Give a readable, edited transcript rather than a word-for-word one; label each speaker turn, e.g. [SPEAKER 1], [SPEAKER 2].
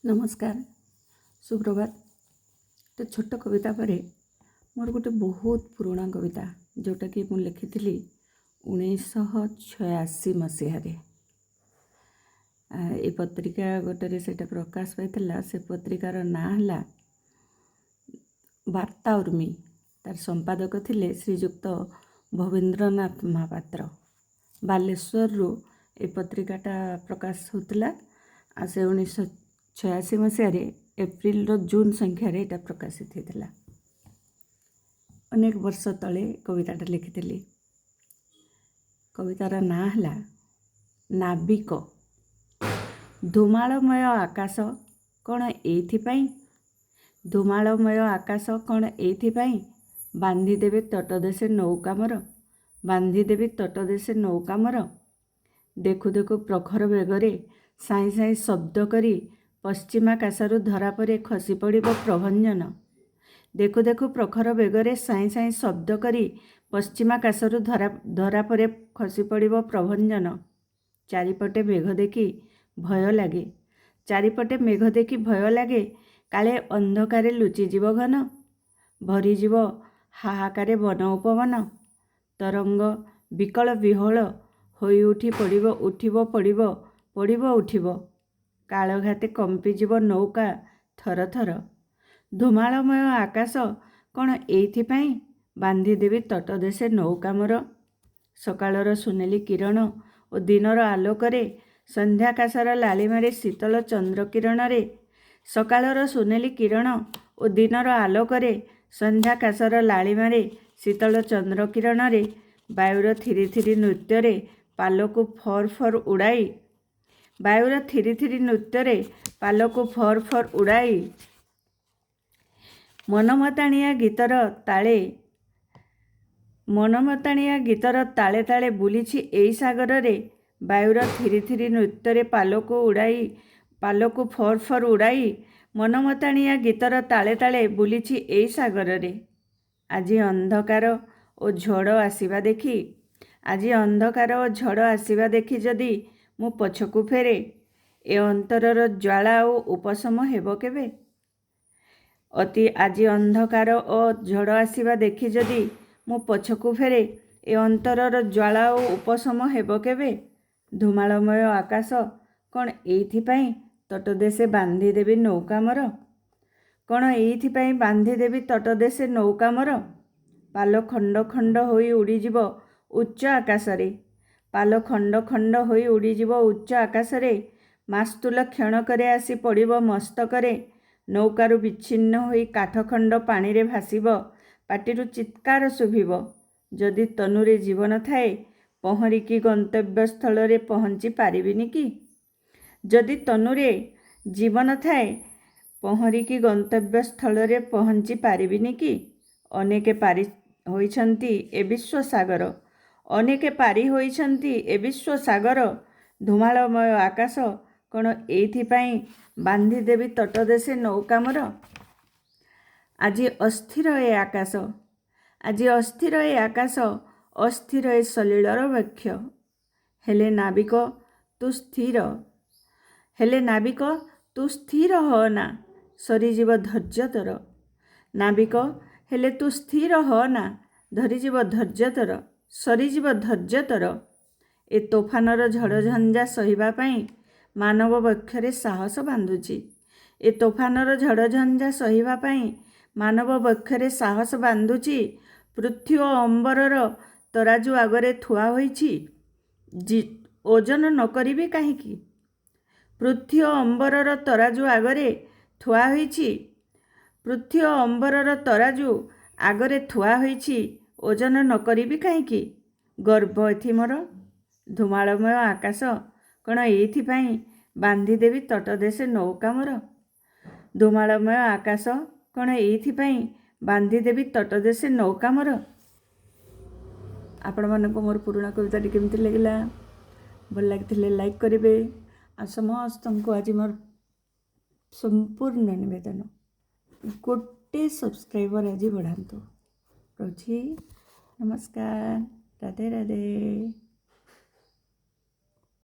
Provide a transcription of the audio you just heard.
[SPEAKER 1] नमस्कार सुप्रभात। तो छोट कविता पर मोर गोटे बहुत पुराना कविता जोटा कि मुझे लिखी 1986 मसीह ए पत्रिका गोटे से प्रकाश पाई से पत्रिकार ना है वार्ता उर्मी। तार संपादक थे श्रीजुक्त भवेन्द्रनाथ महापात्र। बालेश्वर ए पत्रिकाटा प्रकाश होता से 1986 मसीह एप्रिल जून संख्यार यहाँ प्रकाशित होता। अनेक वर्ष तले कविताटा लिखी। कवितार ना है नाविक। धूमालमय आकाश कौन एइथिपाई, धूमालमय आकाश कौन एइथिपाई, बांधिदेवे तटदेशे नौका मोर, बांधिदेवी तटदेशे नौका मोर। देखु देखु प्रखर बेगरे साई साई शब्द करी पश्चिमाकाशरू धरा परे खसी पड़िब प्रभंजन। देखु देखु प्रखर बेगरे साई साई शब्द करी पश्चिमाकाशरू धरा परे खसी पड़िब प्रभंजन। चारिपटे मेघ देखी भय लागे, चारिपटे मेघ देखी भय लागे, काले अंधकारे लुचिजीव घन, भरीजीव हाहाकारे वन उपवन। तरंग विकल विहल होई उठी पड़िब, उठिब पड़िब, पड़िब उठिब, कालघाते कंपीजीव नौका थर थर। धूमालमय आकाश कौन एइथिपाई, बांधिदेवी तटदेशे नौका मोर। सकाळर सुनेली किरण ओ दिनर आलोकरे, संध्याकाशर लालिमारे शीतल चंद्र किरणरे। सकाळर सुनेली किरण ओ दिनर आलोकरे, संध्याकाशर लालिमारे शीतल चंद्र किरणरे। वायुर थिरी थिरी नृत्यरे पालको फर फर उड़ाई, वायुर थिरी थिरी नृत्यरे पालको फर फर उड़ाई। मनमताणिया गीतर ताले, मनमताणिया गीतर ताले ताले बुलीछि एई सागर रे। वायुर थिरी थिरी नृत्यरे पालको उड़ाई, पालको फर फर उड़ाई। मनमताणिया गीतर ताले ताले बुलीछि एई सागर रे। आजी अंधकार ओ झड़ आसीबा देखी, आजी अंधकार ओ झड़ आसीबा देखी जदि मु पछकु फेरे, ए अंतरर ज्वाला ओ उपशम हेब केबे। अति आजी अंधकार ओ झड़ आसीबा देखी जदि मु पछकु फेरे, ए अंतरर ज्वाला ओ उपशम हेब केबे। धूमालमय आकाश कौन एइथिपाई, तटदेशे बांधिदेवी नौका मोर, कौन एइथिपाई बांधिदेवी तटदेशे नौका मोर। पाल खंड खंड होई उड़ीजीव उच्च आकाशरे, पाल खंड खंड होई उड़ीजीव उच्च आकाशरे। मास्तुल क्षणकरे आसी पड़िब मस्तकरे, नौकारु विच्छिन्न होई काठखंड पाणिरे भासिब, पाटिरु चित्कार शुभिब। जदि तनुरे जीवन थाए, पहरिकी गंतव्य स्थलरे पहुँची पारिबिनि कि। जदि तनुरे जीवन थाए, पहरिकी गंतव्य स्थलरे पहुँची पारिबिनि कि। अनेके पारि होइछन्ति ए विश्व सागर, अनेके पारि होइछन्ति ए विश्व सागर। धूमालमय आकाश कौन एइथिपाई, बांधिदेवी तटदेशे नौका मोर। आजी अस्थिर ए आकाश, आजी अस्थिर ए आकाश, अस्थिर ए सलीलर वक्ष। हेले नाविक तू स्थिर, हेले नाविक तू स्थिर हो ना, सरीजीव धैर्य तोर। नाविक हेले तू स्थिर हो ना, धरीजीव धैर्य तोर, सरीजीव धैर्य तोर। ए तोफानर झड़झंझा सहिबा पाई मानव वक्षरे साहस बांधुची, ए तोफानर झड़झंझा सहिबा पाई मानव वक्षरे साहस बांधुची। पृथ्वी ओ अंबरर तराजू आगरे थुआ होइछि, ओजन न करिबी काहीकि। पृथ्वी ओ अंबरर तराजू आगरे थुआ होइछि, पृथ्वी ओ अंबरर तराजू आगरे थुआ होइछि, ओजन न करिबी काहीकि। गर्भ एथि मोर। धूमालमय आकाश कौन एइथिपाई, बांधिदेवी तटदेशे नौका मोर। धूमालमय आकाश कौन एइथिपाई, बांधिदेवी तटदेशे नौका मोर। आपण मानक मोर पुराना कविताटी केमती लगिला, भल लगी लाइक करेंगे। आ समस्त को आज मोर संपूर्ण निवेदन, गोटे सब्सक्राइबर आज बढ़ातु। रोची नमस्कार, राधे राधे।